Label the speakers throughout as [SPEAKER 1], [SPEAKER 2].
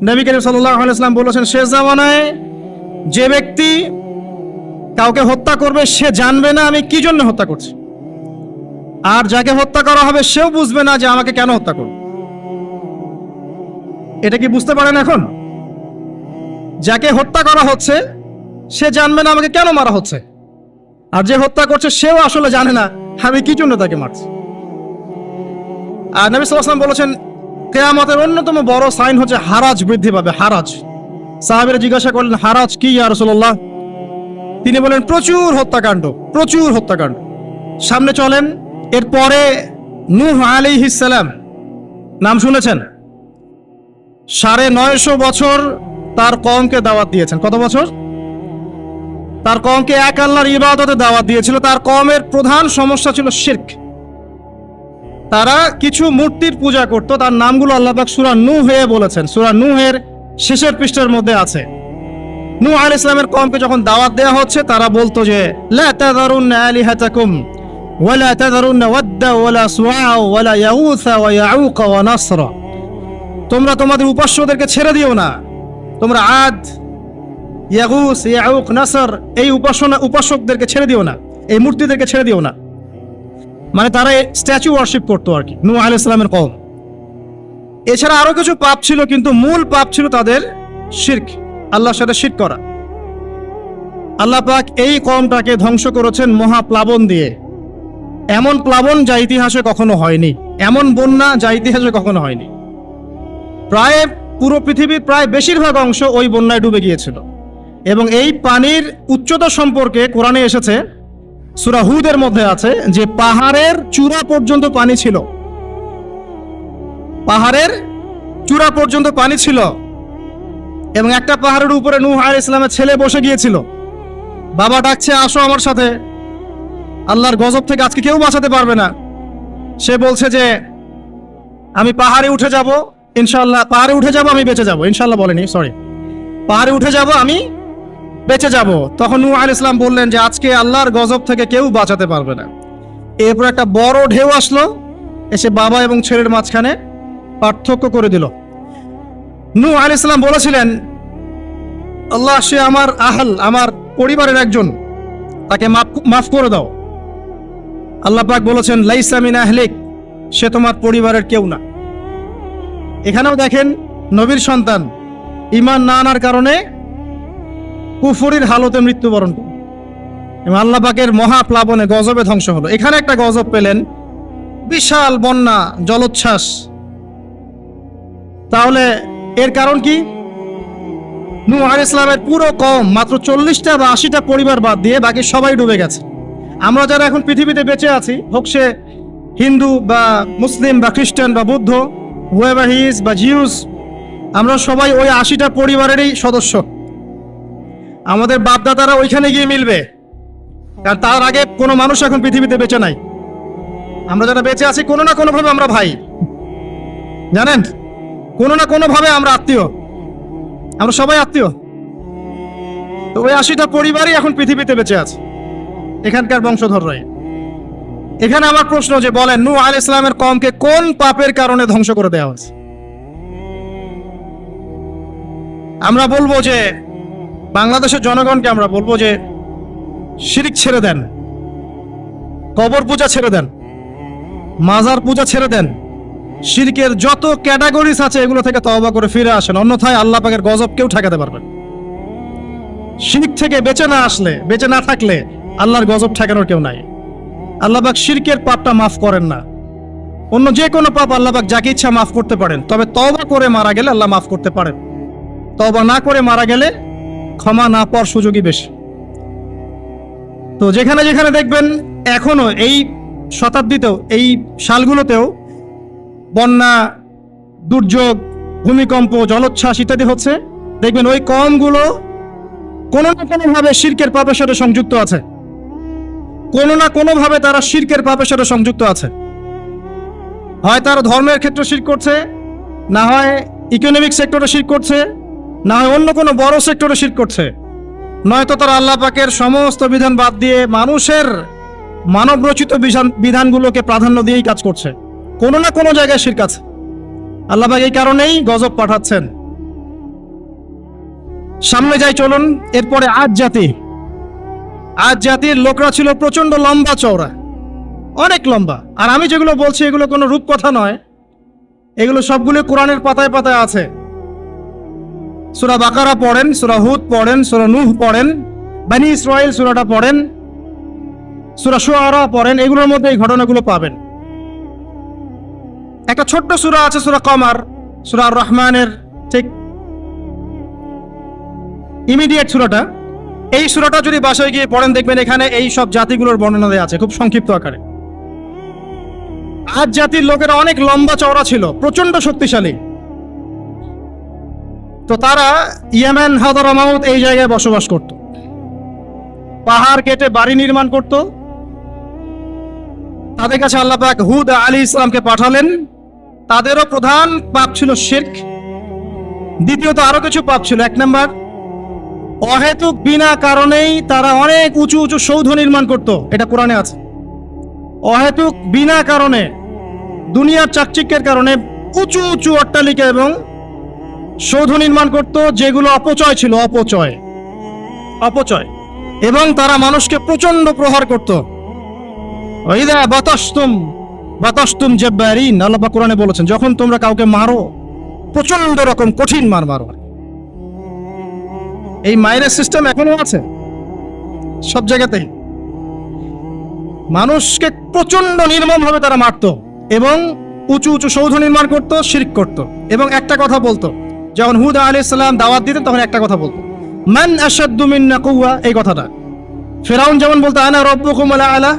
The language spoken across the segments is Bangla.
[SPEAKER 1] নবী করিম সাল্লাল্লাহু আলাইহি ওয়াসাল্লাম বলেছেন, শেষ জামানায় যে ব্যক্তি কাউকে হত্যা করবে সে জানবে না আমি কি জন্য হত্যা করছি, আর যাকে হত্যা করা হবে সেও বুঝবে না যে আমাকে কেন হত্যা করবে। এটা কি বুঝতে পারেন? এখন যাকে হত্যা করা হচ্ছে সে জানবে না আমাকে কেন মারা হচ্ছে, আর যে হত্যা করছে সেও আসলে জানে না আমি কি জন্য তাকে মারছি। আর নবী সাল্লাল্লাহু আলাইহি ওয়াসাল্লাম বলেছেন, কিয়ামতের অন্যতম বড় সাইন হচ্ছে হারাজ বৃদ্ধি পাবে। হারাজ। সাহাবীরা জিজ্ঞাসা করলেন, হারাজ কি ইয়া রাসূলুল্লাহ? তিনি বলেন, প্রচুর হত্যাকাণ্ড, প্রচুর হত্যাকাণ্ড। সামনে চলেন, এরপরে নূহ আলাইহিস সালাম, নাম শুনেছেন? 950 বছর তার কওমকে দাওয়াত দিয়েছেন। কত বছর? তার কওমকে এক আল্লাহর ইবাদতে দাওয়াত দিয়েছিল। তার কওমের প্রধান সমস্যা ছিল শিরক। তারা কিছু মূর্তির পূজা করত, তার নামগুলো আল্লাহ পাক সূরা নূহে বলেছেন। সূরা নূহের শেষের পৃষ্ঠার মধ্যে আছে। নূহ আলাইহিস সালামের কওমকে যখন দাওয়াত দেওয়া হচ্ছে, তারা বলতো যে লা তাযারুন্না আলিহাতাকুম ওয়ালা তাযারুন্না ওয়াদ্দা ওয়ালা সুআ ওয়ালা ইয়াউসা ওয়া ইয়াউক ওয়া নাসরা। তোমরা তোমাদের উপাস্যদেরকে ছেড়ে দিও না। তোমরা আদ, ইয়াগুস, ইয়াউক, নাসর এই উপাসকদেরকে ছেড়ে দিও না, এই মূর্তিদেরকে ছেড়ে দিও না। মানে তারা স্ট্যাচু ওয়ার্শিপ করতো আর কি, নূহ আলাইহিস সালামের কওম। এছাড়া আরো কিছু পাপ ছিল, কিন্তু মূল পাপ ছিল তাদের শিরক, আল্লাহর সাথে শিরক করা। আল্লাহ পাক এই কওমটাকে ধ্বংস করেছেন মহাপ্লাবন দিয়ে। এমন প্লাবন যা ইতিহাসে কখনো হয়নি, এমন বন্যা যা ইতিহাসে কখনো হয়নি। প্রায় পুরো পৃথিবীর প্রায় বেশিরভাগ অংশ ওই বন্যায় ডুবে গিয়েছিল। এবং এই পানির উচ্চতা সম্পর্কে কোরআনে এসেছে, সূরা হুদের মধ্যে আছে যে পাহাড়ের চূড়া পর্যন্ত পানি ছিল। পাহাড়ের চূড়া পর্যন্ত পানি ছিল। এবং একটা পাহাড়ের উপরে নূহ আলাইহিস সালামের ছেলে বসে গিয়েছিল। বাবা ডাকছে, আসো আমার সাথে, আল্লাহর গজব থেকে আজকে কেউ বাঁচাতে পারবে না। সে বলছে যে আমি পাহাড়ে উঠে যাব, ইনশাআল্লাহ পাহাড়ে উঠে যাব, আমি বেঁচে যাব। ইনশাআল্লাহ বলেনি, সরি, পাহাড়ে উঠে যাব, আমি বেঁচে যাব। তখন নূহ আলাইহিস সালাম বললেন যে আজকে আল্লাহর গজব থেকে কেউ বাঁচাতে পারবে না। এরপর একটা বড় ঢেউ আসলো, এসে বাবা এবং ছেলের মাঝখানে পার্থক্য করে দিল। নূহ আলাইহিস সালাম বলেছিলেন, আল্লাহ, সে আমার আহল, আমার পরিবারের একজন, তাকে মাফ করে দাও। আল্লাহ পাক বলেছেন, লাইসা মিন আহলিক, সে তোমার পরিবারের কেউ না। এখানেও দেখেন, নবীর সন্তান ঈমান না আনার কারণে কুফরির হালতে মৃত্যুবরণ করল এবং আল্লাহ পাকের মহাপ্লাবনে গজবে ধ্বংস হলো। এখানে একটা গজব পেলেন, বিশাল বন্যা, জলোচ্ছ্বাস। তাহলে এর কারণ কি? নূহ আলাইহিস সালামের পুরো কওম, মাত্র 40টা বা 80টা পরিবার বাদ দিয়ে বাকি সবাই ডুবে গেছে। আমরা যারা এখন পৃথিবীতে বেঁচে আছি, হোক সে হিন্দু বা মুসলিম বা খ্রিস্টান বা বুদ্ধ, হুয়েভার হি ইজ বা জিউস, আমরা সবাই ওই 80টা পরিবারেরই সদস্য। আমাদের বাপদাদারা ওইখানে গিয়ে মিলবে, কারণ তার আগে কোনো মানুষ এখন পৃথিবীতে বেঁচে নাই। আমরা যারা বেঁচে আছি, কোনো না কোনোভাবে আমরা ভাই, জানেন, কোনো না কোনোভাবে আমরা আত্মীয়, আমরা সবাই আত্মীয়। তো ওই 80টা পরিবারই এখন পৃথিবীতে বেঁচে আছে, এখানকার বংশধররাই। এখানে আমার প্রশ্ন, যে বলেন নূহ আলাইহিস সালামের কওমকে কোন পাপের কারণে ধ্বংস করে দেওয়া হয়েছে? আমরা বলবো যে, বাংলাদেশের জনগণকে আমরা বলবো যে শিরক ছেড়ে দেন, কবর পূজা ছেড়ে দেন, মাজার পূজা ছেড়ে দেন, শিরকের যত ক্যাটাগরিজ আছে এগুলো থেকে তওবা করে ফিরে আসেন, অন্যথায় আল্লাহ পাকের গজব কেউ ঠেকাতে পারবে না। শিরক থেকে বেঁচে না আসলে, বেঁচে না থাকলে আল্লাহর গজব ঠেকানোর কেউ নাই। আল্লাহ পাক শিরকের পাপটা মাফ করেন না। অন্য যে কোনো পাপ আল্লাহ পাক যাকে ইচ্ছা মাফ করতে পারেন, তবে তওবা করে মারা গেলে আল্লাহ মাফ করতে পারেন। তওবা না করে মারা গেলে ক্ষমা না পাওয়ার সুযোগই বেশি। তো যেখানে যেখানে দেখবেন এখনো এই শতাব্দীতেও, এই সালগুলোতেও বন্যা, দুর্যোগ, ভূমিকম্প, জলোচ্ছ্বাস ইত্যাদি হচ্ছে, দেখবেন ওই কওমগুলো কোনো না কোনোভাবে শিরকের পাপের সাথে সংযুক্ত আছে। কোনো না কোনোভাবে তারা শিরকের পাপের সাথে সংযুক্ত আছে। হয় তারা ধর্মের ক্ষেত্রে শিরক করছে, না হয় ইকোনমিক সেক্টরে শিরক করছে, না হয় অন্য কোনো বড় সেক্টরে শিরক করছে, নয়তো তারা আল্লাহ পাকের সমস্ত বিধান বাদ দিয়ে মানুষের মানবরচিত বিধানগুলোকে প্রাধান্য দিয়েই কাজ করছে। কোনো না কোনো জায়গায় শিরক আছে। আল্লাহ পাক এই কারণেই গজব পাঠাচ্ছেন। সামনে যাই চলুন। এরপরে আদ জাতি। আদ জাতির লোকরা ছিল প্রচন্ড লম্বা চওড়া, অনেক লম্বা। আর আমি যেগুলো বলছি এগুলো কোনো রূপকথা নয়, এগুলো সবগুলো কোরআনের পাতায় পাতায় আছে। সূরা বাকারা পড়েন, সূরা হুদ পড়েন, সূরা নূহ পড়েন, বনী ইসরাঈল সূরাটা পড়েন, সূরা শুআরা পড়েন, এগুলোর মধ্যে এই ঘটনাগুলো পাবেন। একটা ছোট্ট সূরা আছে সূরা কমার, সূরা আর রহমানের ঠিক ইমিডিয়েট সূরাটা। এই সূরাটা যদি বাসায় গিয়ে পড়েন দেখবেন এখানে এই সব জাতিগুলোর বর্ণনা দেওয়া আছে খুব সংক্ষিপ্ত আকারে। আদ জাতির লোকেরা অনেক লম্বা চওড়া ছিল, প্রচন্ড শক্তিশালী। তো তারা ইয়েমেন, হাদরামাউত এই জায়গায় বসবাস করত, পাহাড় কেটে বাড়ি নির্মাণ করত। তাদের কাছে আল্লাহ পাক হুদ আলাইহিস ইসলামকে পাঠালেন। তাদেরও প্রধান পাপ ছিল শিরক। দ্বিতীয়ত আরো কিছু পাপ ছিল। এক নাম্বার, অহেতুক বিনা কারণেই তারা অনেক উঁচু উঁচু সৌধ নির্মাণ করত, এটা কোরআনে আছে। অহেতুক বিনা কারণে, দুনিয়ার চাকচিক্যের কারণে উঁচু উঁচু অট্টালিকা এবং সৌধ নির্মাণ করত, যেগুলো অপচয় ছিল, অপচয়। এবং তারা মানুষকে প্রচন্ড প্রহার করত। ওয়াইদা বাতাসতুম জাব্বারিন, আল্লাহ পাক কোরআনে বলেছেন যখন তোমরা কাউকে মারো প্রচন্ড রকম কঠিন মারো। এই মায়ের সিস্টেম এখনো আছে সব জায়গাতেই। মানুষকে প্রচন্ড নির্মমভাবে তারা মারত এবং উঁচু উঁচু সৌধ নির্মাণ করত, শিরক করত। এবং একটা কথা বলতো, যখন হুদ আলাইহিস সালাম দাওয়াত দিতেন তখন একটা কথা বলতো, মান আশাদ্দু মিন্না কুওয়া, এই কথাটা। ফিরআউন যেমন বলতো আনা রাব্বুকুমুল আ'লা,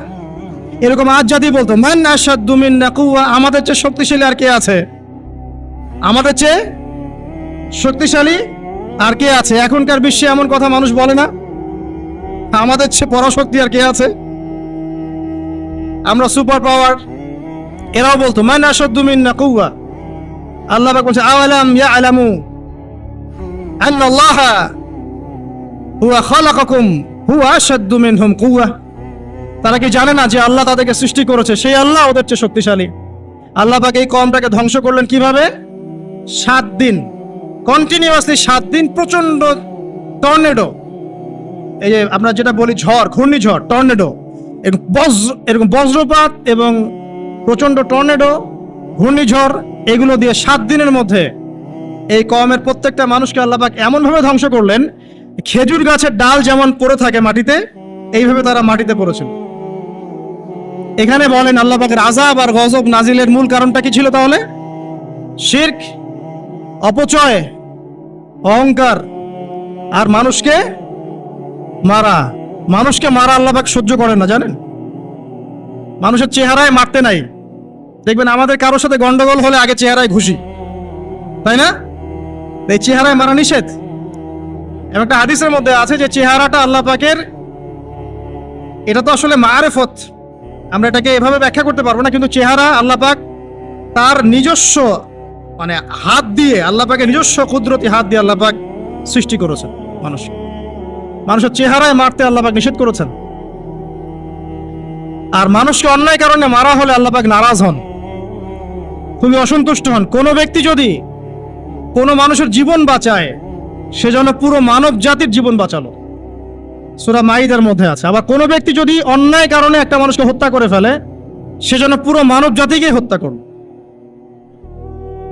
[SPEAKER 1] এরকম আদ জাতি বলতো মান আশাদ্দু মিন্না কুওয়া, আমাদের চেয়ে শক্তিশালী আর কে আছে? আমাদের চেয়ে শক্তিশালী আর কে আছে? এখনকার বিশ্বে এমন কথা মানুষ বলে না, আমাদের চেয়ে পরাশক্তি আর কে আছে? আমরা সুপার পাওয়ার। এরাও বলতো মান আশাদ্দু মিন্না কুওয়া। আল্লাহ পাক বলছে আওয়ালাম ইয়ালামু আন্নাল্লাহা হুয়া খালাকাকুম হুয়া আশাদ্দু মিনহুম কুওয়া। তারা কি জানে না যে আল্লাহ তাদেরকে সৃষ্টি করেছে, সেই আল্লাহ ওদের চেয়ে শক্তিশালী? আল্লাহ পাক এই কওমটাকে ধ্বংস করলেন কিভাবে? 7 দিন কন্টিনিউয়াসলি, 7 দিন প্রচন্ড টর্নেডো, এই যে আমরা যেটা বলি ঝড়, ঘূর্ণিঝড়, টর্নেডো, এরকম বজ্রপাত এবং প্রচন্ড টর্নেডো, ঘূর্ণিঝড়, এগুলো দিয়ে 7 দিনের মধ্যে এই কওমের প্রত্যেকটা মানুষকে আল্লাহ পাক এমনভাবে ধ্বংস করলেন, খেজুর গাছের ডাল যেমন পড়ে থাকে মাটিতে, এইভাবে তারা মাটিতে পড়েছিল। এখানে বলেন আল্লাহ পাকের আযাব আর গজব নাজিলের মূল কারণটা কি ছিল তাহলে? শিরক, অপচয়, অহংকার আর মানুষকে মারা। মানুষকে মারা আল্লাহ পাক সহ্য করেন না, জানেন? মানুষের চেহারায় মারতে নাই। দেখবেন আমাদের কারোর সাথে গন্ডগোল হলে আগে চেহারায় ঘুষি, তাই না? এই চেহারায় মারা নিষেধ। এবং একটা হাদিসের মধ্যে আছে যে চেহারাটা আল্লাহ পাকের, এটা তো আসলে মারেফত, আমরা এটাকে এভাবে ব্যাখ্যা করতে পারবো না, কিন্তু চেহারা আল্লাহ পাক তার নিজস্ব মানে হাত দিয়ে, আল্লাহ পাকের নিজস্ব কুদরতি হাত দিয়ে আল্লাহ পাক সৃষ্টি করেছেন মানুষের চেহারায় মারতে আল্লাহ পাক নিষেধ করেছেন। আর মানুষকে অন্যায় কারণে মারা হলে আল্লাহ পাক নারাজ হন, খুবই অসন্তুষ্ট হন। কোনো ব্যক্তি যদি কোনো মানুষের জীবন বাঁচায়, সেজন্য পুরো মানব জাতির জীবন বাঁচালো, সূরা মাইদার মধ্যে আছে। আবার কোনো ব্যক্তি যদি অন্যায় কারণে একটা মানুষকে হত্যা করে ফেলে, সেজন্য পুরো মানব জাতিকে হত্যা করল।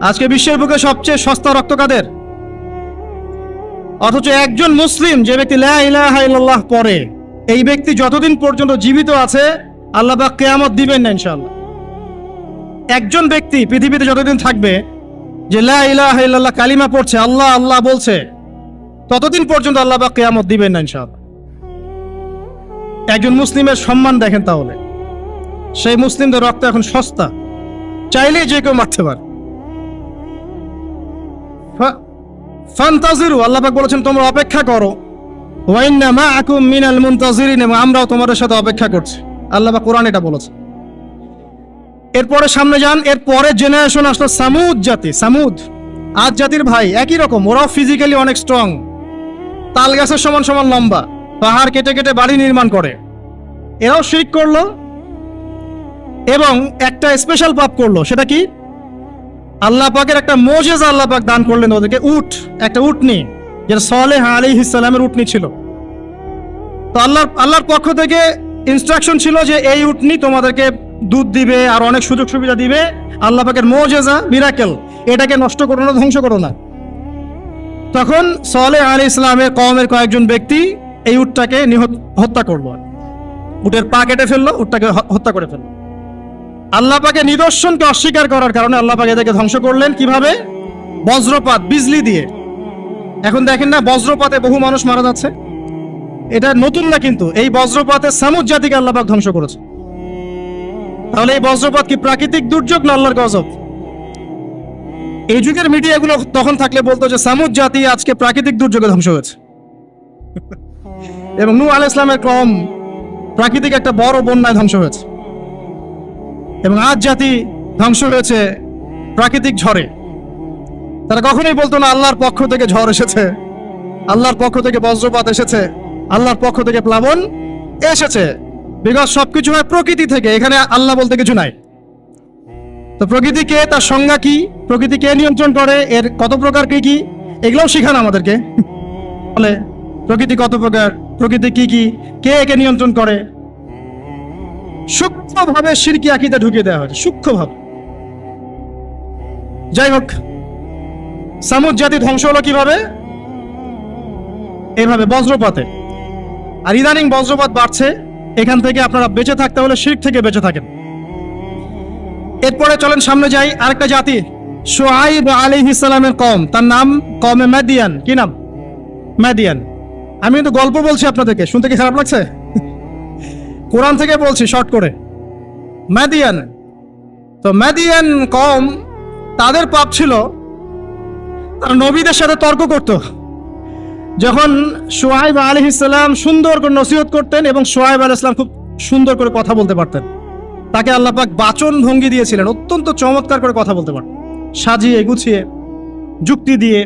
[SPEAKER 1] আজকে বিশ্বের বুকে সবচেয়ে সস্তা রক্ত কাদের? অথচ একজন মুসলিম যে ব্যক্তি লা ইলাহা ইল্লাল্লাহ পড়ে, এই ব্যক্তি যতদিন পর্যন্ত জীবিত আছে আল্লাহ পাক কিয়ামত দিবেন না ইনশাআল্লাহ। একজন ব্যক্তি পৃথিবীতে যতদিন থাকবে যে লা ইলাহা ইল্লাল্লাহ কালিমা পড়ছে, আল্লাহ আল্লাহ বলছে, ততদিন পর্যন্ত আল্লাহ পাক কিয়ামত দিবেন না ইনশাআল্লাহ। একজন মুসলিমের সম্মান দেখেন তাহলে। সেই মুসলিমদের রক্ত এখন সস্তা, চাইলেই যে কেউ মারতে পারে। ফান্তাজিরু, আল্লাহ পাক বলেছেন তোমরা অপেক্ষা করো। ওয়া ইন্না মাআকুম মিনাল মুনতাজিরিন, এবং আমরাও তোমাদের সাথে অপেক্ষা করছি। আল্লাহ পাক কোরআন এটা বলেছে। এরপরে সামনে যান, এরপরে জেনারেশন আসলো সামুদ জাতি। সামুদ আদ জাতির ভাই, একই রকম, ওরাও ফিজিক্যালি অনেক স্ট্রং, তাল গাছের সমান সমান লম্বা, পাহাড় কেটে কেটে বাড়ি নির্মাণ করে। এরাও শিরক করলো এবং একটা স্পেশাল পাপ করলো। সেটা কি? আল্লাহ পাকের একটা মুজিজা আল্লাহ পাক দান করলেন ওদেরকে, একটা উটনি, যেটা সালেহ আলাইহিস সালামের উটনি ছিল। তো আল্লাহর পক্ষ থেকে ইনস্ট্রাকশন ছিল যে এই উটনি তোমাদেরকে দুধ দিবে আর অনেক সুযোগ সুবিধা দিবে, আল্লাহ পাকের মুজিজা মিরাকেল, এটাকে নষ্ট করো না, ধ্বংস করো না। তখন সালেহ আলাইহিস সালামের কওমের কয়েকজন ব্যক্তি এই উটটাকে হত্যা করলো, উটের পা কেটে ফেললো, উটটাকে হত্যা করে ফেললো। আল্লাহ পাকের নিদর্শনকে অস্বীকার করার কারণে আল্লাহ পাক এদেরকে ধ্বংস করলেন। কিভাবে? বজ্রপাত, বিজলি দিয়ে। এখন দেখেন না বজ্রপাতে বহু মানুষ মারা যাচ্ছে, এটা নতুন না, কিন্তু এই বজ্রপাতে সামুদ জাতিকে আল্লাহ পাক ধ্বংস করেছে। তাহলে এই বজ্রপাত কি প্রাকৃতিক দুর্যোগ না আল্লাহর গজব? এই যুগের মিডিয়াগুলো তখন থাকলে বলতো যে সামুদ জাতি আজকে প্রাকৃতিক দুর্যোগে ধ্বংস হয়েছে, এবং নূহ আলাইহিস সালামের কওম প্রাকৃতিক একটা বড় বন্যায় ধ্বংস হয়েছে, এবং আজ জাতি ধ্বংস হয়েছে প্রাকৃতিক ঝড়ে। তারা কখনোই বলতো না আল্লাহর পক্ষ থেকে ঝড় এসেছে, আল্লাহর পক্ষ থেকে বজ্রপাত এসেছে, আল্লাহর পক্ষ থেকে প্লাবন এসেছে। বিকজ সবকিছু হয় প্রকৃতি থেকে, এখানে আল্লাহ বলতে কিছু নাই। তো প্রকৃতিকে, তার সংজ্ঞা কি, প্রকৃতি কে নিয়ন্ত্রণ করে, এর কত প্রকার কি কি, এগুলোও শিখান আমাদেরকে। বলে প্রকৃতি কত প্রকার, প্রকৃতি কি কি, কে একে নিয়ন্ত্রণ করে, সূক্ষ্মভাবে শিরকি আকীদা ঢুকিয়ে দেওয়া হয়েছে, সূক্ষ্মভাবে। যাই হোক, সামুদ জাতি ধ্বংস হলো কিভাবে? এইভাবে, বজ্রপাতে। আর ইদানিং বজ্রপাত বাড়ছে। এখান থেকে আপনারা বেঁচে থাকতে হলে শিরক থেকে বেঁচে থাকেন। এরপরে চলেন সামনে যাই, আরেকটা জাতি, শুআইব আলাইহিস সালামের কওম, তার নাম কওমে মাদিয়ান। কি নাম? মাদিয়ান। আমি কিন্তু গল্প বলছি আপনাদেরকে, শুনতে কি খারাপ লাগছে? কোরআন থেকে বলছি শর্ট করে। মাদিয়ান, তো মাদিয়ান কওম, তাদের পাপ ছিল তারা নবীদের সাথে তর্ক করত। যখন শুআইব আলাইহিস সালাম সুন্দর করে নসিহত করতেন, এবং শুআইব আলাইহিস সালাম খুব সুন্দর করে কথা বলতে পারতেন, তাকে আল্লাহ পাক বাচন ভঙ্গি দিয়েছিলেন, অত্যন্ত চমৎকার করে কথা বলতে পারতেন, সাজিয়ে গুছিয়ে যুক্তি দিয়ে।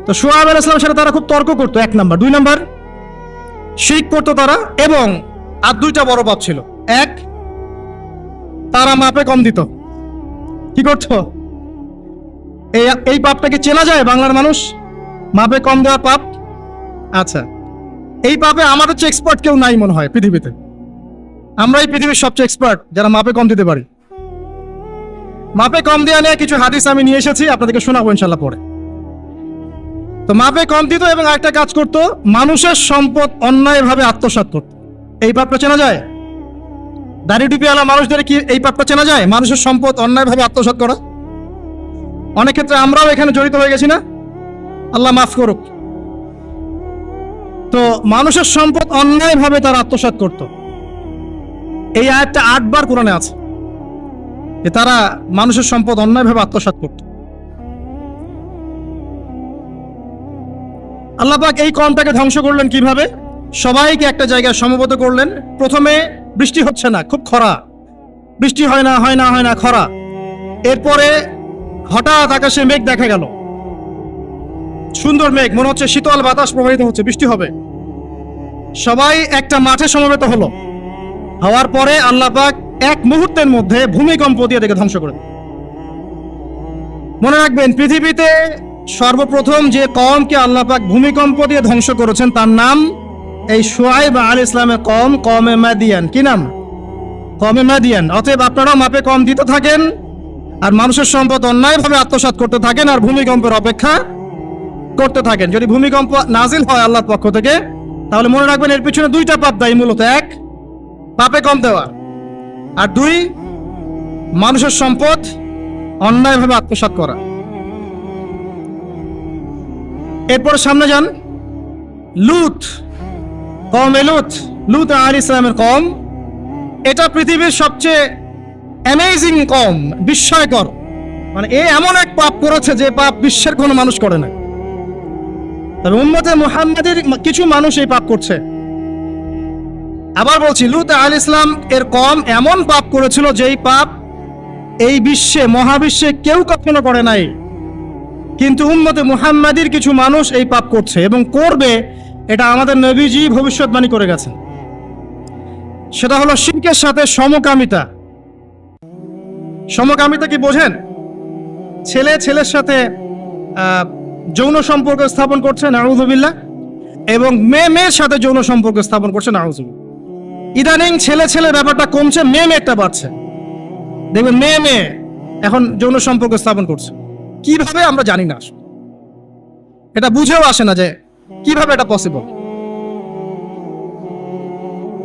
[SPEAKER 1] তো শুআইব আলাইহিস সালামের সাথে তারা খুব তর্ক করতো, 1 নাম্বার। 2 নাম্বার, শিরক করতো তারা, এবং আর 2টা বড় পাপ ছিল। 1, তারা মাপে কম দিত। কি করতো? এই পাপটাকে চেনা যায় বাংলার মানুষ, মাপে কম দেওয়ার পাপ। আচ্ছা, এই পাপে আমাদের চেয়ে এক্সপার্ট কেউ নাই মনে হয় পৃথিবীতে। আমরাই পৃথিবীর সবচেয়ে এক্সপার্ট যারা মাপে কম দিতে পারি। মাপে কম দেওয়া নিয়ে কিছু হাদিস আমি নিয়ে এসেছি, আপনাদেরকে শোনাবো ইনশাল্লাহ পরে। তো মাপে কম দিত, এবং একটা কাজ করতো, মানুষের সম্পদ অন্যায়ভাবে আত্মসাৎ করত। এই পাপটা চেনা যায়? দাড়ি টুপিওয়ালা মানুষদের কি এই পাপটা চেনা যায়? মানুষের সম্পদ অন্যায়ভাবে আত্মসাৎ করা। অনেক ক্ষেত্রে আমরাও এখানে জড়িত হয়ে গেছি না, আল্লাহ মাফ করুক। তো মানুষের সম্পদ অন্যায়ভাবে তারা আত্মসাৎ করত। এই আয়াতটা 8 বার কোরআনে আছে যে তারা মানুষের সম্পদ অন্যায়ভাবে আত্মসাৎ করত। আল্লাহ পাক এই কওমটাকে ধ্বংস করলেন কিভাবে? সবাইকে একটা জায়গায় সমবেত করলেন। প্রথমে বৃষ্টি হচ্ছে না, খুব খরা, বৃষ্টি হয় না খরা। এরপরে হঠাৎ আকাশে মেঘ দেখা গেল, সুন্দর মেঘ, মনে হচ্ছে শীতল বাতাস প্রবাহিত হচ্ছে, বৃষ্টি হবে। সবাই একটা মাঠে সমবেত হলো। হওয়ার পরে আল্লাহ পাক 1 মুহূর্তের মধ্যে ভূমিকম্প দিয়ে এদেরকে ধ্বংস করে। মনে রাখবেন, পৃথিবীতে সর্বপ্রথম যে কওমকে আল্লাহ পাক ভূমিকম্প দিয়ে ধ্বংস করেছেন তার নাম এই শুআইব আলাইহিস সালামের কওম, কওমে মাদিয়ান। কি নাম? কওমে মাদিয়ান। অতএব আপনারাও মাপে কম দিতে থাকেন, আর মানুষের সম্পদ অন্যায়ভাবে আত্মসাৎ করতে থাকেন, আর ভূমিকম্পের অপেক্ষা করতে থাকেন। যদি ভূমিকম্প নাজিল হয় আল্লাহর পক্ষ থেকে, তাহলে মনে রাখবেন এর পিছনে 2টা পাপ দায়ী মূলত। 1, পাপে কম দেওয়া, আর 2, মানুষের সম্পদ অন্যায়ভাবে আত্মসাৎ করা। এরপর সামনে যান, লুত, কওমে লুত, লুত আলাইহিস সালামের কওম। এটা পৃথিবীর সবচেয়ে অ্যামেজিং কওম, বিস্ময়কর। মানে এমন এক পাপ করেছে যে পাপ বিশ্বের কোনো মানুষ করে না। তবে উম্মতে মুহাম্মাদের কিছু মানুষ এই পাপ করছে। আবার বলছি, লূত আলাইহিস সালাম এর কওম এমন পাপ করেছিল যেই পাপ এই বিশ্বে, মহাবিশ্বে কেউ কখনো করে নাই। কিন্তু উম্মতে মুহাম্মাদির কিছু মানুষ এই পাপ করছে এবং করবে, এটা আমাদের নবীজি ভবিষ্যৎবাণী করে গেছেন। সেটা হলো শিরকের সাথে সমকামিতা। সমকামিতা কি বোঝেন? ছেলে ছেলের সাথে যৌন সম্পর্ক স্থাপন করছে, নাউযুবিল্লাহ, এবং মেয়ের সাথে যৌন সম্পর্ক স্থাপন করছে, নাউযুবিল্লাহ। ইদানিং ছেলে ছেলে ব্যাপারটা কমছে, মেয়েটা বাড়ছে। দেখবেন মেয়ে এখন যৌন সম্পর্ক স্থাপন করছে। কিভাবে আমরা জানি না, এটা বুঝেও আসে না যে কিভাবে এটা পসিবল।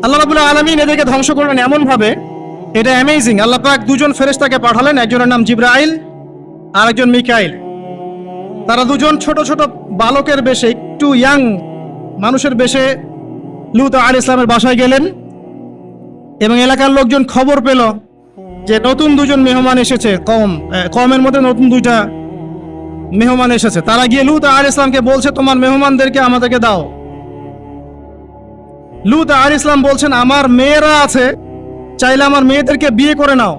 [SPEAKER 1] আল্লাহ রাব্বুল আলামিন এদেরকে ধ্বংস করলেন এমন ভাবে, এটা অ্যামেজিং। আল্লাহ পাক দুজন ফেরেশতাকে পাঠালেন, একজনের নাম জিবরাইল আর একজন মিকাইল। তারা দুজন ছোট ছোট বালকের বেশে, একটু ইয়াং মানুষের বেশে লূত আলাইহিস সালামের বাসায় গেলেন, এবং এলাকার লোকজন খবর পেল যে নতুন দুজন মেহমান এসেছে, কওমের মধ্যে নতুন দুইটা মেহমান এসেছে। তারা গিয়ে লূত আলাইহিস সালামকে বলছে, তোমার মেহমানদেরকে আমাদেরকে দাও। লূত আলাইহিস সালাম বলছেন, আমার মেয়েরা আছে, চাইলে আমার মেয়েদেরকে বিয়ে করে নাও।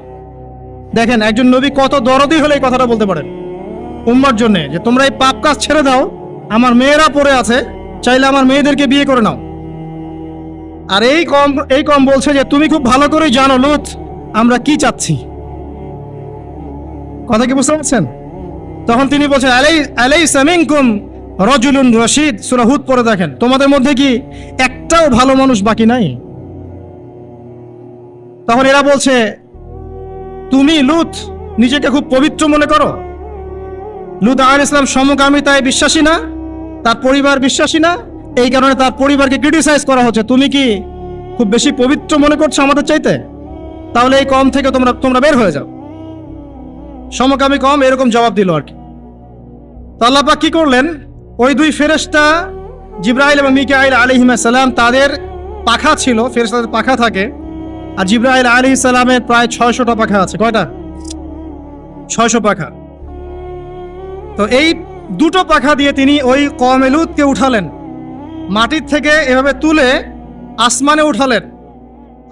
[SPEAKER 1] দেখেন একজন নবী কত দরদি হলে এই কথাটা বলতে পারেন উম্মার জন্য, যে তোমরা এই পাপ কাজ ছেড়ে দাও, আমার মেয়েরা পড়ে আছে, চাইলে আমার মেয়েদেরকে বিয়ে করে নাও। আর এই কম বলছে যে তুমি খুব ভালো করে জানো লূত আমরা কি চাচ্ছি। কথা কি বুঝতে পারছেন? তখন তিনি বলছেন, আলাইসা মিনকুম রাজুলুন রশিদ। সূরা হুদ পড়ে দেখেন, তোমাদের মধ্যে কি একটাও ভালো মানুষ বাকি নাই? তখন এরা বলছে, তুমি লূত নিজেকে খুব পবিত্র মনে করো? লূত আলাইহিস সালাম সমকামিতায় বিশ্বাসী না, তার পরিবার বিশ্বাসী না, এই কারণে তার পরিবারকে ক্রিটিসাইজ করা হচ্ছে। তুমি কি খুব বেশি পবিত্র মনে করছো আমাদের চাইতে? তাহলে এই কম থেকে তোমরা বের হয়ে যাও। সমকামী কম এরকম জবাব দিল আর কি। তো আল্লাহ পাক কি করলেন, ওই দুই ফেরেশতা জিবরাইল এবং মিকাইল আলাইহিস সালাম, তাদের পাখা ছিল, ফেরেশতাদের পাখা থাকে, আর জিবরাইল আলাইহিস সালামের প্রায় 600টা পাখা আছে। কয়টা? 600 পাখা। তো এই দুটো পাখা দিয়ে তিনি ওই কওমে লূতকে উঠালেন, মাটির থেকে এভাবে তুলে আসমানে উঠালেন।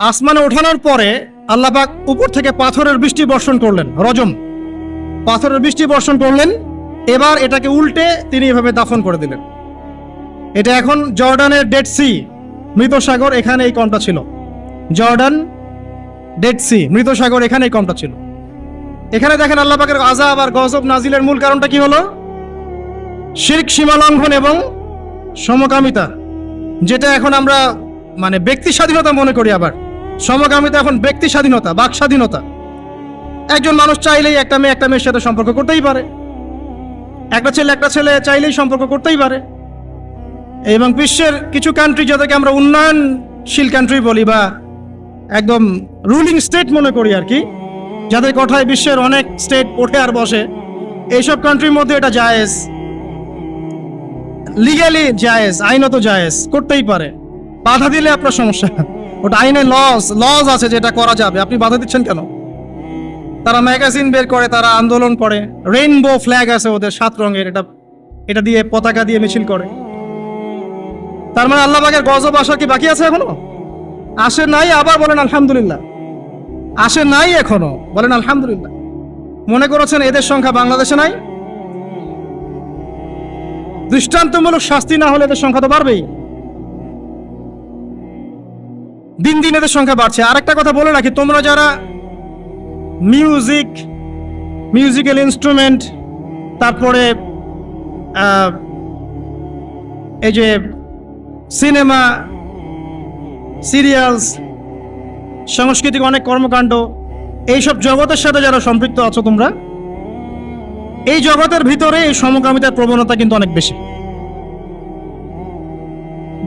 [SPEAKER 1] আসমানে ওঠানোর পরে আল্লাহ পাক উপর থেকে পাথরের বৃষ্টি বর্ষণ করলেন, রজম পাথরের বৃষ্টি বর্ষণ করলেন। এবার এটাকে উল্টে তিনি এভাবে দাফন করে দিলেন। এটা এখন জর্ডানের ডেড সি, মৃত সাগর, এখানে এই কমটা ছিল। জর্ডান ডেড সি, মৃত সাগর, এখানে এই কমটা ছিল। এখানে দেখেন আল্লাহ পাকের আযাব আর গজব নাজিলের মূল কারণটা কি হলো? শিরক, সীমা লঙ্ঘন এবং সমকামিতা, যেটা এখন আমরা মানে ব্যক্তি স্বাধীনতা মনে করি। আবার সমকামিতা এখন ব্যক্তি স্বাধীনতা, বাক স্বাধীনতা। একজন মানুষ চাইলেই একটা মেয়ের সাথে সম্পর্ক করতেই পারে, একটা ছেলে চাইলেই সম্পর্ক করতেই পারে। এবং বিশ্বের কিছু কান্ট্রি, যাদেরকে আমরা উন্নয়নশীল কান্ট্রি বলি বা একদম রুলিং স্টেট মনে করি আর কি, যাদের কথায় বিশ্বের অনেক স্টেট ওঠে আর বসে, এইসব কান্ট্রির মধ্যে এটা জায়েজ, লিগ্যালি জায়েজ, আইনত জায়েজ, করতেই পারে। বাধা দিলে আপনার সমস্যা, ওটা আইনে লজ আছে যে এটা করা যাবে, আপনি বাধা দিচ্ছেন কেন? তারা ম্যাগাজিন বের করে, তারা আন্দোলন করে, রেইনবো ফ্ল্যাগ আছে ওদের 7 রঙের, এটা দিয়ে পতাকা দিয়ে মিছিল করে। তার মানে আল্লাহ পাকের গজব আসা কি বাকি আছে এখনো? আসে নাই, আবার বলেন আলহামদুলিল্লাহ। আসে নাই এখনো, বলেন আলহামদুলিল্লাহ। মনে করেছেন এদের সংখ্যা বাংলাদেশে নাই? দৃষ্টান্তমূলক শাস্তি না হলে এদের সংখ্যা তো বাড়বেই। দিন দিন এদের সংখ্যা বাড়ছে। আরেকটা কথা বলে রাখি, তোমরা যারা মিউজিক্যাল ইনস্ট্রুমেন্ট, তারপরে এই যে সিনেমা, সিরিয়ালস, সাংস্কৃতিক অনেক কর্মকাণ্ড, এইসব জগতের সাথে যারা সম্পৃক্ত আছো তোমরা, এই জগতের ভিতরে এই সমকামিতার প্রবণতা কিন্তু অনেক বেশি।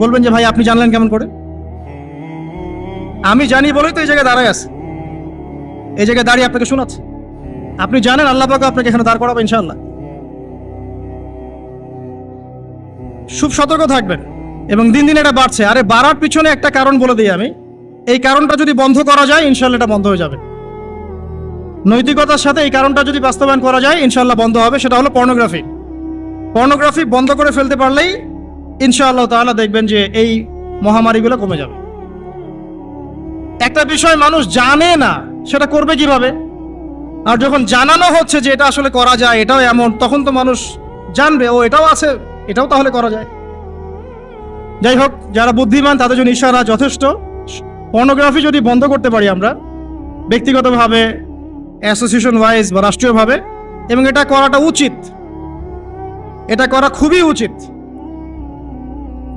[SPEAKER 1] বলবেন যে ভাই আপনি জানলেন কেমন করে? আমি জানি বলেই তো এই জায়গায় দাঁড়ায় আছে, এই জায়গায় দাঁড়িয়ে আপনাকে শোনাচ্ছে। আপনি জানেন, আল্লাহ পাক আপনাকে এখানে দাঁড় করাবে ইনশাআল্লাহ। খুব সতর্ক থাকবেন। এবং দিন দিন এটা বাড়ছে। আরে বাড়ার পিছনে একটা কারণ বলে দিই আমি, এই কারণটা যদি বন্ধ করা যায় ইনশাআল্লাহ এটা বন্ধ হয়ে যাবে। নৈতিকতার সাথে এই কারণটা যদি বাস্তবায়ন করা যায় ইনশাআল্লাহ বন্ধ হবে। সেটা হলো পর্নোগ্রাফি বন্ধ করে ফেলতে পারলেই ইনশাআল্লাহ তাআলা দেখবেন যে এই মহামারীগুলো কমে যাবে। একটা বিষয় মানুষ জানে না, সেটা করবে কিভাবে? আর যখন জানানো হচ্ছে যে এটা আসলে করা যায়, এটাও এমন, তখন তো মানুষ জানবে ও এটাও আছে, এটাও তাহলে করা যায়। যাই হোক, যারা বুদ্ধিমান তাদের জন্য ইশারা যথেষ্ট। পর্নোগ্রাফি যদি বন্ধ করতে পারি আমরা ব্যক্তিগতভাবে, অ্যাসোসিয়েশন ওয়াইজ বা রাষ্ট্রীয়ভাবে, এবং এটা করাটা উচিত, এটা করা খুবই উচিত।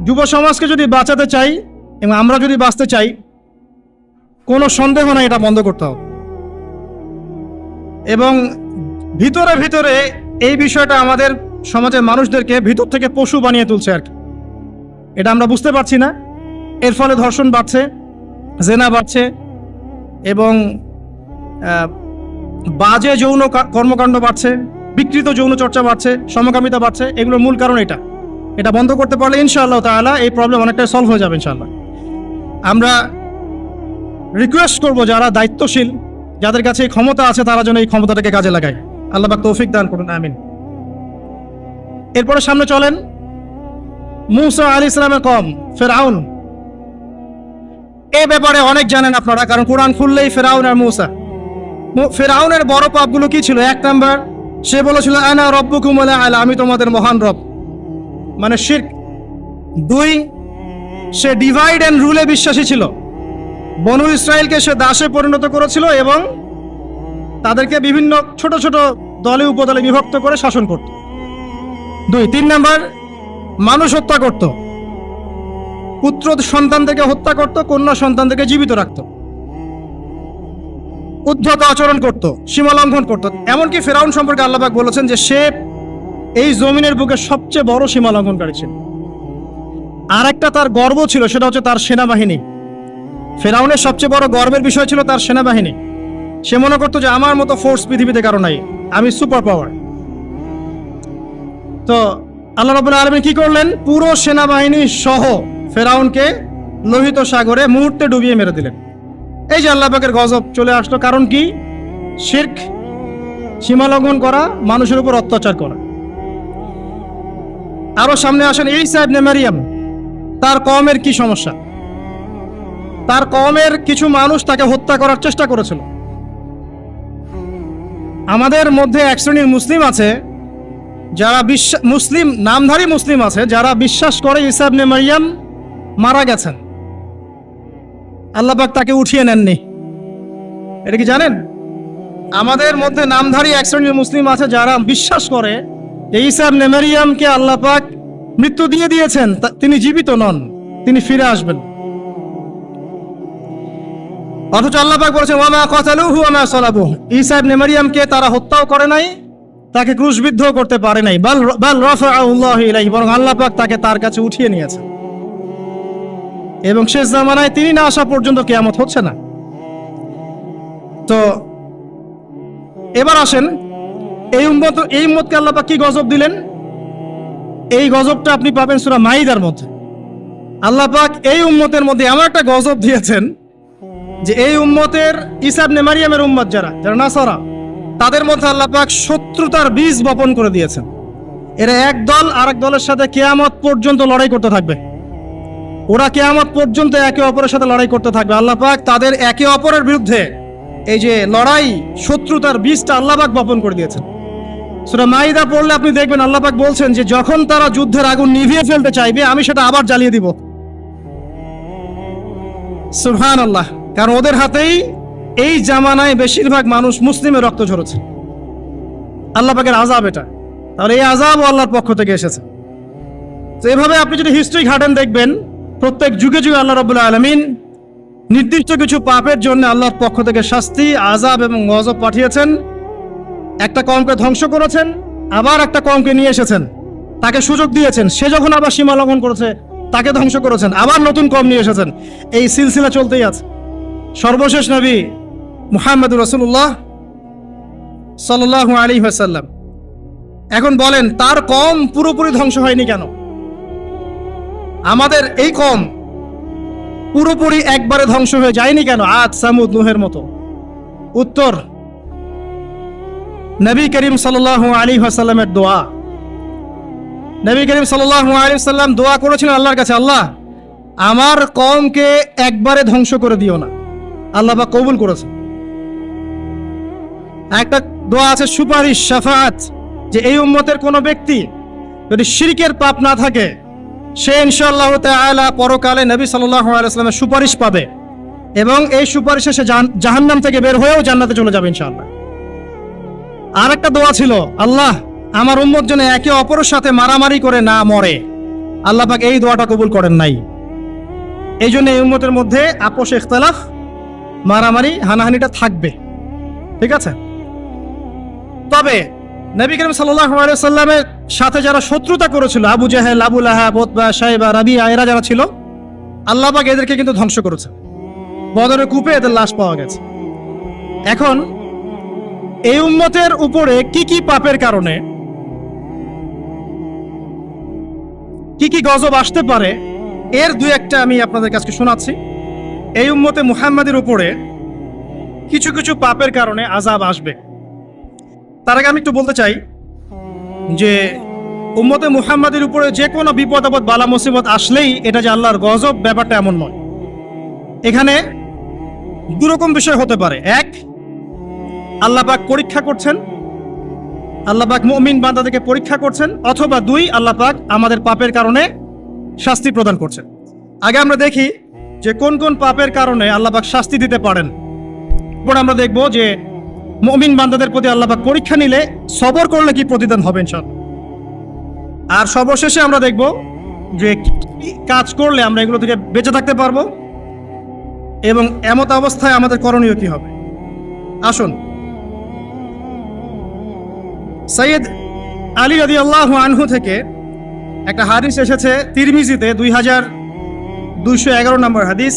[SPEAKER 1] যুব সমাজকে যদি বাঁচাতে চাই এবং আমরা যদি বাঁচতে চাই, কোনো সন্দেহ নাই এটা বন্ধ করতে হবে। এবং ভিতরে ভিতরে এই বিষয়টা আমাদের সমাজের মানুষদেরকে ভিতর থেকে পশু বানিয়ে তুলছে আর কি। এটা আমরা বুঝতে পারছি না। এর ফলে ধর্ষণ বাড়ছে, জেনা বাড়ছে এবং বাজে যৌন কর্মকাণ্ড বাড়ছে, বিকৃত যৌন চর্চা বাড়ছে, সমকামিতা বাড়ছে। এগুলোর মূল কারণ এটা বন্ধ করতে পারলে ইনশাআল্লাহ তাআলা এই প্রবলেম অনেকটাই সলভ হয়ে যাবে ইনশাআল্লাহ। আমরা রিকোয়েস্ট করব যারা দায়িত্বশীল, যাদের কাছে এই ক্ষমতা আছে, তারা যেন এই ক্ষমতাটাকে কাজে লাগায়। আল্লাহ পাক তৌফিক দান করুন, আমিন। এরপরে সামনে চলেন মূসা আলাইহিস সালামের কওম ফিরআউন। এই ব্যাপারে অনেক জানেন আপনারা, কারণ কোরআন খুললেই ফিরআউন আর মূসা। ফিরআউনের বড় পাপগুলো কি ছিল? 1 নাম্বার, সে বলেছিল আনা রব্বুকুমুল আ'লা, আমি তোমাদের মহান রব, মানে শিরক। 2, সে ডিভাইড এন্ড রুলে বিশ্বাসী ছিল। বনু ইসরায়েলকে সে দাসে পরিণত করেছিল এবং তাদেরকে বিভিন্ন ছোট ছোট দলে উপদলে বিভক্ত করে শাসন করত। 3 নাম্বার, মানুষ হত্যা করত, পুত্র সন্তানদেরকে হত্যা করত, কন্যা সন্তানদেরকে জীবিত রাখত, উদ্ধত আচরণ করত, সীমা লঙ্ঘন করত। এমনকি ফিরআউন সম্পর্কে আল্লাহ পাক বলেছেন যে সে এই জমিনের বুকে সবচেয়ে বড় সীমা লঙ্ঘনকারী ছিল। আর একটা তার গর্ব ছিল, সেটা হচ্ছে তার সেনাবাহিনী। ফিরআউনের সবচেয়ে বড় গর্বের বিষয় ছিল তার সেনাবাহিনী। সে মনে করতো যে আমার মতো ফোর্স পৃথিবীতে কারো নাই, আমি সুপার পাওয়ার। তো আল্লাহ রাব্বুল আলামিন কি করলেন? পুরো সেনাবাহিনী সহ ফিরআউনকে লোহিত সাগরে মুহূর্তে ডুবিয়ে মেরে দিলেন। এই যে আল্লাহ পাকের গজব চলে আসলো। কারণ কি? শিরক, সীমা লঙ্ঘন করা, মানুষের উপর অত্যাচার করা। আরো সামনে আসেন ঈসা ইবনে মারইয়াম। তার কওমের কি সমস্যা? তার কওমের কিছু মানুষ তাকে হত্যা করার চেষ্টা করেছিল। আমাদের মধ্যে এক শ্রেণীর মুসলিম আছে যারা মুসলিম, নামধারী মুসলিম আছে যারা বিশ্বাস করে ঈসা ইবনে মারইয়াম মারা গেছেন, আল্লাহ পাক তাকে উঠিয়ে নেননি। এটা কি জানেন? আমাদের মধ্যে নামধারী এক শ্রেণীর মুসলিম আছে যারা বিশ্বাস করে যে ঈসা ইবনে মারইয়ামকে আল্লাহ পাক মৃত্যু দিয়ে দিয়েছেন, তিনি জীবিত নন, তিনি ফিরে আসবেন। অথচ আল্লাহ পাক বলেছেন ওয়া মা কাতালুহু ওয়া মা সালাবুহু, ঈসা ইবনে মারইয়ামকে তারা হত্যাও করে নাই, তাকে ক্রুশবিদ্ধ করতে পারে নাই। বাল রাফাআহুল্লাহু ইলাইহি, বরং আল্লাহ পাক তাকে তার কাছে উঠিয়ে নিয়েছেন। এবং শেষ জামানায় তিনি না আসা পর্যন্ত কিয়ামত হচ্ছে না। তো এবার আসেন এই উম্মতকে আল্লাহ পাক কি গজব দিলেন? এই গজবটা আপনি পাবেন সূরা মাইদার মধ্যে। আল্লাহ পাক এই উম্মতের মধ্যে এমন একটা গজব দিয়েছেন যে এই উম্মতের ঈসা ইবনে মারইয়ামের উম্মত যারা নাসারা, তাদের মধ্যে আল্লাহ পাক শত্রুতার বীজ বপন করে দিয়েছেন। এরা এক দল আরেক দলের সাথে কিয়ামত পর্যন্ত লড়াই করতে থাকবে। ওরা কিয়ামত পর্যন্ত একে অপরের সাথে লড়াই করতে থাকবে। আল্লাহ পাক তাদের একে অপরের বিরুদ্ধে এই যে লড়াই, শত্রুতার বীজটা আল্লাহ পাক বপন করে দিয়েছেন। সূরা মাইদা পড়লে আপনি দেখবেন আল্লাহ পাক বলছেন যে যখন তারা যুদ্ধের আগুন নিভিয়ে ফেলতে চাইবে, আমি সেটা আবার জ্বালিয়ে দিব। সুবহানাল্লাহ। কারণ ওদের হাতেই এই জামানায় বেশিরভাগ মানুষ মুসলিমের রক্ত ঝরেছে। আল্লাহ পাকের আযাব এটা। তাহলে এই আযাবও আল্লাহর পক্ষ থেকে এসেছে। তো এভাবে আপনি যদি হিস্ট্রি ঘাটেন দেখবেন প্রত্যেক যুগে যুগে আল্লাহ রাব্বুল আলামিন নির্দিষ্ট কিছু পাপের জন্য আল্লাহর পক্ষ থেকে শাস্তি, আযাব এবং গজব পাঠিয়েছেন। একটা কওমকে ধ্বংস করেছেন, আবার একটা কওমকে নিয়ে এসেছেন, তাকে সুযোগ দিয়েছেন, সে যখন আবার সীমা লঙ্ঘন করেছে তাকে ধ্বংস করেছেন, আবার নতুন কওম নিয়ে এসেছেন। এই সিলসিলা চলতেই আছে। সর্বশেষ নবী মুহাম্মদুর রাসূলুল্লাহ সাল্লাল্লাহু আলাইহি ওয়াসাল্লাম, এখন বলেন তার কওম পুরোপুরি ধ্বংস হয়নি কেন? আমাদের এই কওম পুরোপুরি একবারে ধ্বংস হয়ে যায়নি কেন? আদ, সামুদ, নূহের মতো। উত্তর, নবী করিম সাল্লাল্লাহু আলাইহি ওয়াসাল্লামের দোয়া। নবী করিম সাল্লাল্লাহু আলাইহি ওয়াসাল্লাম দোয়া করেছিলেন আল্লাহর কাছে, আল্লাহ আমার কওমকে একবারে ধ্বংস করে দিও না। আল্লাহ পাক কবুল করেছেন। একটা দোয়া আছে সুপারিশ, শাফাআত, যে এই উম্মতের কোনো ব্যক্তি যদি শিরকের পাপ না থাকে সে ইনশাআল্লাহ তাআলা পরকালে নবী সাল্লাল্লাহু আলাইহি ওয়াসাল্লামের সুপারিশ পাবে এবং এই সুপারিশে সে জাহান্নাম থেকে বের হয়েও জান্নাতে চলে যাবে ইনশাআল্লাহ। আর একটা দোয়া ছিল, আল্লাহ আমার উম্মত যেন একে অপরের সাথে মারামারি করে না মরে, আল্লাহ পাক এই দোয়াটা কবুল করেন নাই। এই জন্য এই উম্মতের মধ্যে আপোষ ইখতিলাফ, মারামারি হানাহানিটা থাকবে, ঠিক আছে। তবে নবী করিম সাল্লাল্লাহু আলাইহি সাল্লামের সাথে যারা শত্রুতা করেছিল, আবু জাহেল, আবু লাহাব, উতবা, শাইবা, রাবিয়া, এরা যারা ছিল, আল্লাহ পাক এদেরকে কিন্তু ধ্বংস করেছে। বদরের কূপে এদের লাশ পাওয়া গেছে। এখন এই উম্মতের উপরে কি কি পাপের কারণে কি কি গজব আসতে পারে, এর দুই একটা আমি আপনাদের কাছে শোনাচ্ছি। এই উম্মতে মুহাম্মাদের উপরে কিছু কিছু পাপের কারণে আযাব আসবে। তার আগে আমি একটু বলতে চাই যে উম্মতে মুহাম্মাদের উপরে যে কোনো বিপদ আপদ, বালা মুসিবত আসলেই এটা যে আল্লাহর গজব, ব্যাপারটা এমন নয়। এখানে দুরকম বিষয় হতে পারে। এক, আল্লাহ পাক পরীক্ষা করছেন, আল্লাহ পাক মুমিন বান্দাদেরকে পরীক্ষা করছেন। অথবা দুই, আল্লাহ পাক আমাদের পাপের কারণে শাস্তি প্রদান করছেন। আগে আমরা দেখি যে কোন কোন পাপের কারণে আল্লাহ পাক শাস্তি দিতে পারেন। এরপর আমরা দেখব যে মুমিন বান্দাদের প্রতি আল্লাহ পাক পরীক্ষা নিলে সবর করলে কি প্রতিদান হবে ইনশাআল্লাহ। আর সর্বশেষে আমরা দেখব যে কি কাজ করলে আমরা এগুলো থেকে বেঁচে থাকতে পারবো এবং এমত অবস্থায় আমাদের করণীয় কি হবে। আসুন, সৈয়দ আলী রাদিয়াল্লাহু আনহু থেকে একটা হাদিস এসেছে তিরমিজিতে 2211 নম্বর হাদিস,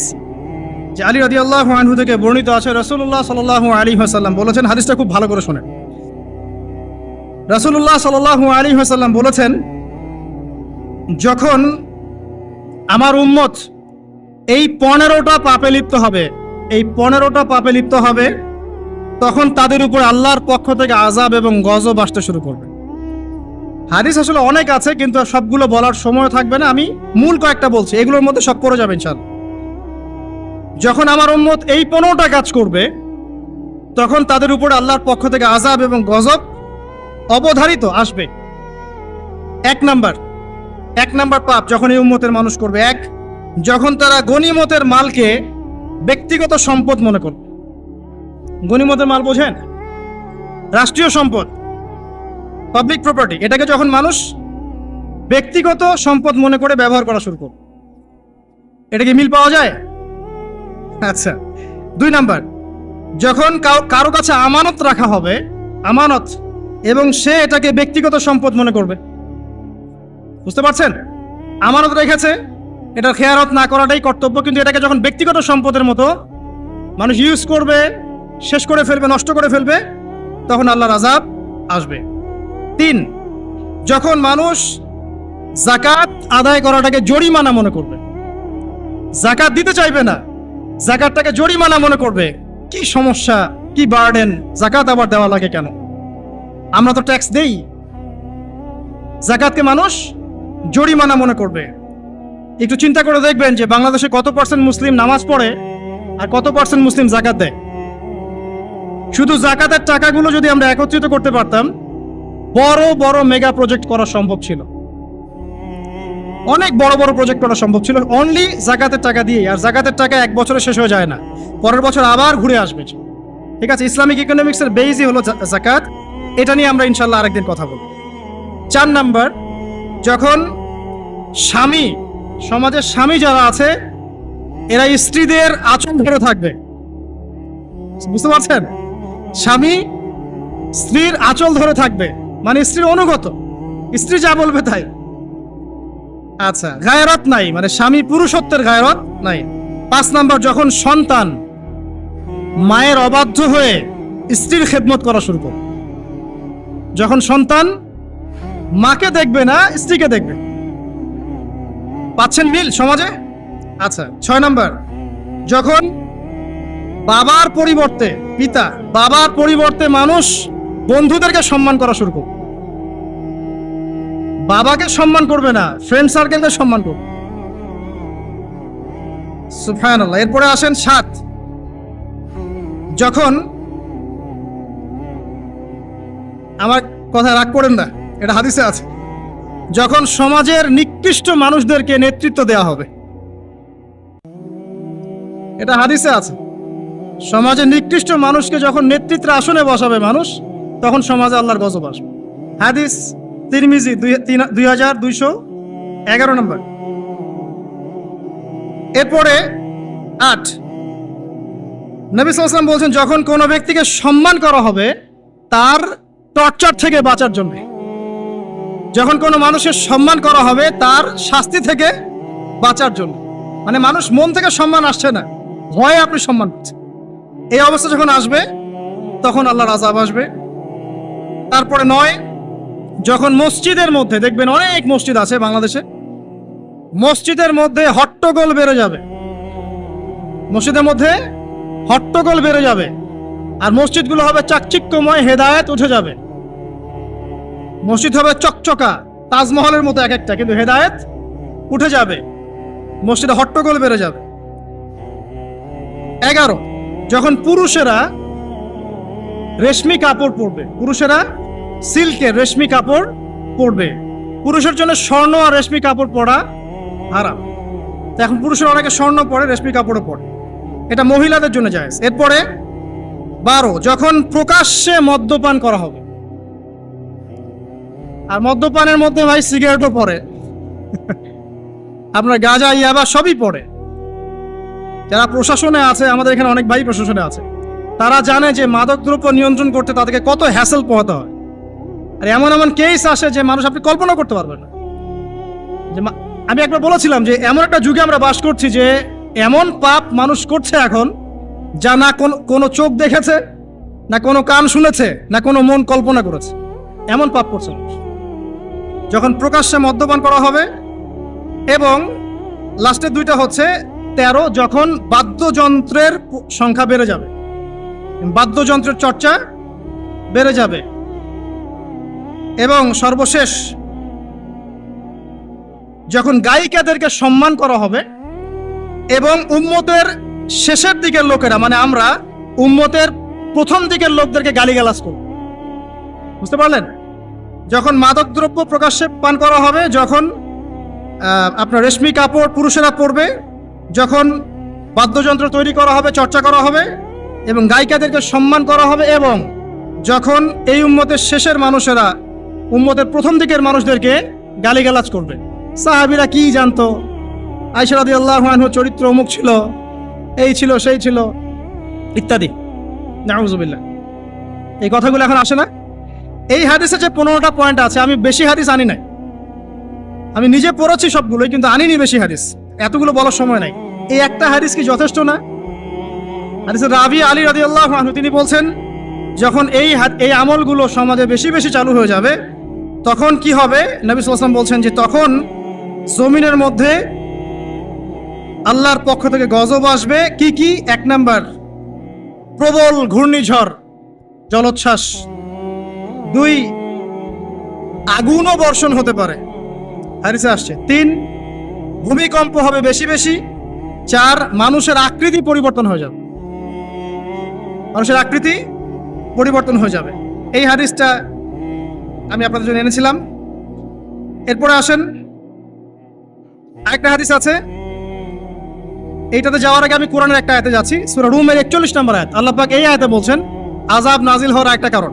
[SPEAKER 1] যে আলী রাদিয়াল্লাহু আনহু থেকে বর্ণিত আছে, রাসূলুল্লাহ সাল্লাল্লাহু আলাইহি ওয়াসাল্লাম বলেছেন, হাদিসটা খুব ভালো করে শোনেন। রাসূলুল্লাহ সাল্লাল্লাহু আলাইহি ওয়াসাল্লাম বলেছেন, যখন আমার উম্মত এই 15টা পাপে লিপ্ত হবে, এই 15টা পাপে লিপ্ত হবে, তখন তাদের উপর আল্লাহর পক্ষ থেকে আযাব এবং গজব আসতে শুরু করবে। হাদিস আসলে অনেক আছে, কিন্তু সবগুলো বলার সময় থাকবে না, আমি মূল কয়েকটা বলছি, এগুলোর মধ্যে সব করে যাবে ইনশাআল্লাহ। যখন আমার উম্মত এই 15টা কাজ করবে, তখন তাদের উপর আল্লাহর পক্ষ থেকে আযাব এবং গজব অবধারিত আসবে। এক নাম্বার পাপ যখন এই উম্মতের মানুষ করবে, এক, যখন তারা গনিমতের মালকে ব্যক্তিগত সম্পদ মনে করবে। গনিমতের মাল বোঝেন? রাষ্ট্রীয় সম্পদ, পাবলিক প্রপার্টি, এটাকে যখন মানুষ ব্যক্তিগত সম্পদ মনে করে ব্যবহার করা শুরু করবে, এটা কি মিল পাওয়া যায়? আচ্ছা। 2 নাম্বার, যখন কারো কাছে আমানত রাখা হবে, আমানত, এবং সে এটাকে ব্যক্তিগত সম্পদ মনে করবে। বুঝতে পারছেন? আমানত রেখেছে, এটা খেয়ারত না করাটাই কর্তব্য, কিন্তু এটাকে যখন ব্যক্তিগত সম্পদের মতো মানুষ ইউজ করবে, শেষ করে ফেলবে, নষ্ট করে ফেলবে, তখন আল্লাহর আযাব আসবে। 3, যখন মানুষ যাকাত আদায় করাটাকে জরিমানা মনে করবে, যাকাত দিতে চাইবে না, যাকাতটাকে জরিমানা মনে করবে। কি সমস্যা, কি বার্ডেন, যাকাত আবার দেওয়া লাগে কেন? আমরা তো ট্যাক্স দেই। যাকাতকে মানুষ জরিমানা মনে করবে। একটু চিন্তা করে দেখবেন যে বাংলাদেশে কত % মুসলিম নামাজ পড়ে আর কত % মুসলিম যাকাত দেয়। শুধু যাকাতের টাকাগুলো যদি আমরা একত্রিত করতে পারতাম, বড় বড় মেগা প্রজেক্ট করা সম্ভব ছিল, অনেক বড় বড় প্রজেক্ট করা সম্ভব ছিল, অনলি যাকাতের টাকা দিয়ে। আর যাকাতের টাকা এক বছরে শেষ হয়ে যায় না, পরের বছর আবার ঘুরে আসবে। ঠিক আছে, ইসলামিক ইকোনমিক্সের বেইজই হলো যাকাত। এটা নিয়ে আমরা ইনশাল্লাহ আরেকদিন কথা বলব। 4 নাম্বার, যখন স্বামী, সমাজের স্বামী যারা আছে, এরা স্ত্রীদের আঁচল ধরে থাকবে। বুঝতে পারছেন? স্বামী স্ত্রীর আঁচল ধরে থাকবে, মানে স্ত্রীর অনুগত, স্ত্রী যা বলবে তাই। আচ্ছা, গায়রত নাই, মানে স্বামী পুরুষত্বের গায়রত নাই। 5 নাম্বার, যখন সন্তান মায়ের অবাধ্য হয়ে স্ত্রীর খেদমত করা শুরু করবে, যখন সন্তান মাকে দেখবে না, স্ত্রীকে দেখবে। পাচ্ছেন মিল সমাজে? আচ্ছা। 6 নাম্বার, যখন বাবার পরিবর্তে, পিতা, বাবার পরিবর্তে মানুষ বন্ধুদেরকে সম্মান করা শুরু করবে। বাবাকে সম্মান করবে না, ফ্রেন্ড সার্কেলকে সম্মান করবে। সুবহানাল্লাহ। এরপরে আসেন 7, যখন, আমার কথা রাগ করেন না, এটা হাদিসে আছে, যখন সমাজের নিকৃষ্ট মানুষদেরকে নেতৃত্ব দেওয়া হবে। এটা হাদিসে আছে, সমাজের নিকৃষ্ট মানুষকে যখন নেতৃত্বের আসনে বসাবে মানুষ, তখন সমাজে আল্লাহর গজব আসবে। হাদিস তিরমিজি 2211 নম্বর। এরপরে 8, নবী সাল্লাল্লাহু আলাইহি ওয়াসাল্লাম বলছেন যখন কোনো ব্যক্তিকে সম্মান করা হবে তার টর্চার থেকে বাঁচার জন্য, যখন কোনো মানুষের সম্মান করা হবে তার শাস্তি থেকে বাঁচার জন্য, মানে মানুষ মন থেকে সম্মান আসছে না, ভয়ে আপনি সম্মান করছেন, এই অবস্থা যখন আসবে তখন আল্লাহর আযাব আসবে। তারপরে 9, যখন মসজিদের মধ্যে দেখবেন অনেক মসজিদ আছে বাংলাদেশে, মসজিদের মধ্যে হট্টগোল বেড়ে যাবে, মসজিদের মধ্যে হট্টগোল বেড়ে যাবে, আর মসজিদগুলো হবে চাকচিক্যময়, হেদায়েত উঠে যাবে, মসজিদ হবে চকচকা তাজমহলের মতো এক একটা, কিন্তু হেদায়েত উঠে যাবে, মসজিদে হট্টগোল বেড়ে যাবে। 11, যখন পুরুষেরা রেশমি কাপড় পরবে, পুরুষেরা সিল্কের রেশমি কাপড় পরবে, পুরুষের জন্য স্বর্ণ আর রেশমি কাপড় পরা হারাম। এখন পুরুষের অনেকে স্বর্ণ পরে, রেশমি কাপড়ও পরে, এটা মহিলাদের জন্য জায়েজ। এরপরে 12, যখন প্রকাশ্যে মদ্যপান করা হবে, আর মদ্যপানের মধ্যে ভাই সিগারেটও পড়ে, আপনার গাঁজা ইয়াবা সবই পড়ে। যারা প্রশাসনে আছে, আমাদের এখানে অনেক ভাই প্রশাসনে আছে, তারা জানে যে মাদকদ্রব্য নিয়ন্ত্রণ করতে তাদেরকে কত হ্যাসেল পোহাতে হয়, আর এমন এমন কেস আসে যে মানুষ আপনি কল্পনা করতে পারবেন না। যে আমি একবার বলেছিলাম যে এমন একটা যুগে আমরা বাস করছি যে এমন পাপ মানুষ করছে এখন যা না কোনো চোখ দেখেছে, না কোনো কান শুনেছে, না কোনো মন কল্পনা করেছে, এমন পাপ করছে মানুষ। যখন প্রকাশ্যে মদ্যপান করা হবে, এবং লাস্টের 2টা হচ্ছে 13, যখন বাদ্যযন্ত্রের সংখ্যা বেড়ে যাবে, বাদ্যযন্ত্রের চর্চা বেড়ে যাবে, এবং সর্বশেষ যখন গায়িকাদেরকে সম্মান করা হবে, এবং উম্মতের শেষের দিকের লোকেরা, মানে আমরা উম্মতের প্রথম দিকের লোকদেরকে গালিগালাজ করব। বুঝতে পারলেন? যখন মাদকদ্রব্য প্রকাশ্যে পান করা হবে, যখন আপনার রেশমি কাপড় পুরুষেরা পরবে, যখন বাদ্যযন্ত্র তৈরি করা হবে, চর্চা করা হবে, এবং গায়িকাদেরকে সম্মান করা হবে, এবং যখন এই উম্মতের শেষের মানুষেরা উম্মতের প্রথম দিকের মানুষদেরকে গালিগালাজ করবে। সাহাবীরা কি জানতো, আয়েশা রাদিয়াল্লাহু আনহা চরিত্র অমুক ছিল, এই ছিল, সেই ছিল, ইত্যাদি। নাউযুবিল্লাহ, এই কথাগুলো এখন আসে না। এই হাদিসে যে 15টা পয়েন্ট আছে, আমি বেশি হাদিস আনি নাই, আমি নিজে পড়েছি সবগুলোই, কিন্তু আনিনি বেশি হাদিস, এতগুলো বলার সময় নাই। এই একটা হাদিস কি যথেষ্ট না? হাদিসের রাবি আলী রাদিয়াল্লাহু আনহু তিনি বলছেন, যখন এই আমলগুলো সমাজে বেশি বেশি চালু হয়ে যাবে, তখন কি হবে? নবী সাল্লাল্লাহু আলাইহি ওয়াসাল্লাম বলছেন যে তখন জমিনের মধ্যে আল্লাহর পক্ষ থেকে গজব আসবে। কি কি? 1 নাম্বার, প্রবল ঘূর্ণিঝড়, জলোচ্ছ্বাস। 2, আগুনও বর্ষণ হতে পারে, হাদিসে আসছে। 3, ভূমিকম্প হবে বেশি বেশি। 4, মানুষের আকৃতি পরিবর্তন হয়ে যাবে, মানুষের আকৃতি পরিবর্তন হয়ে যাবে। এই হাদিসটা আমি আপনাদের জন্য এনেছিলাম। এরপরে আসেন, আরেকটা হাদিস আছে, এইটাতে যাওয়ার আগে আমি কোরআনের একটা আয়াতে যাচ্ছি, সূরা রুমের 41 নম্বর আয়াত। আল্লাহ পাক এই আয়াতে বলছেন আযাব নাজিল হওয়ার একটা কারণ,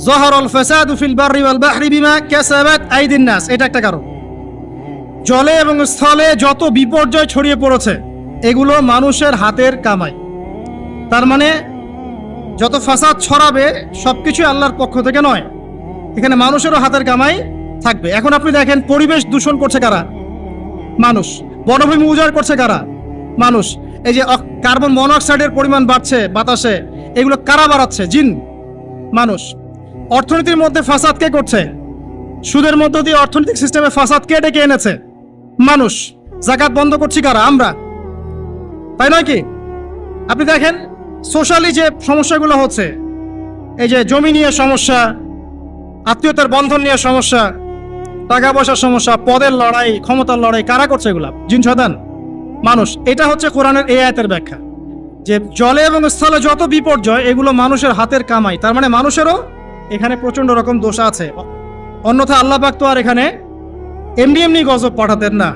[SPEAKER 1] যাহারাল ফাসাদু ফিল বাররি ওয়াল বাহরি বিমা কাসাবাত আইদিন নাস, এটা একটা কারণ। জলে এবং স্থলে যত বিপর্যয় ছড়িয়ে পড়েছে এগুলো মানুষের হাতের কামাই। তার মানে যত ফাসাদ ছড়াবে সবকিছু আল্লাহর পক্ষ থেকে নয়, এখানে মানুষেরও হাতের কামাই থাকবে। এখন আপনি দেখেন, পরিবেশ দূষণ করছে কারা? মানুষ। বনভূমি উজাড় করছে কারা? মানুষ। এই যে কার্বন মনোক্সাইডের পরিমাণ বাড়ছে বাতাসে, এগুলো কারা বাড়াচ্ছে? জিন, মানুষ। অর্থনীতির মধ্যে ফাসাদ কে করছে? সুদের মধ্য দিয়ে অর্থনৈতিক সিস্টেমে ফাসাদ কে ডেকে এনেছে? মানুষ। যাকাত বন্ধ করছি কারা? আমরা, তাই নয় কি? আপনি দেখেন সোশ্যালি যে সমস্যাগুলো হচ্ছে, এই যে জমি নিয়ে সমস্যা, আত্মীয়তার বন্ধন নিয়ে সমস্যা, টাকা পয়সার সমস্যা, পদের লড়াই, ক্ষমতার লড়াই, কারা করছে এগুলা? জিন শয়তান, মানুষ। এটা হচ্ছে কোরআনের এই আয়াতের ব্যাখ্যা, যে জলে এবং স্থলে যত বিপর্যয় এগুলো মানুষের হাতের কামাই। তার মানে মানুষেরও এখানে প্রচন্ড রকম দোষ আছে। অন্যথা আল্লাহ পাক তো আর এখানে এমনি এমনি গজব পাঠাতেন না।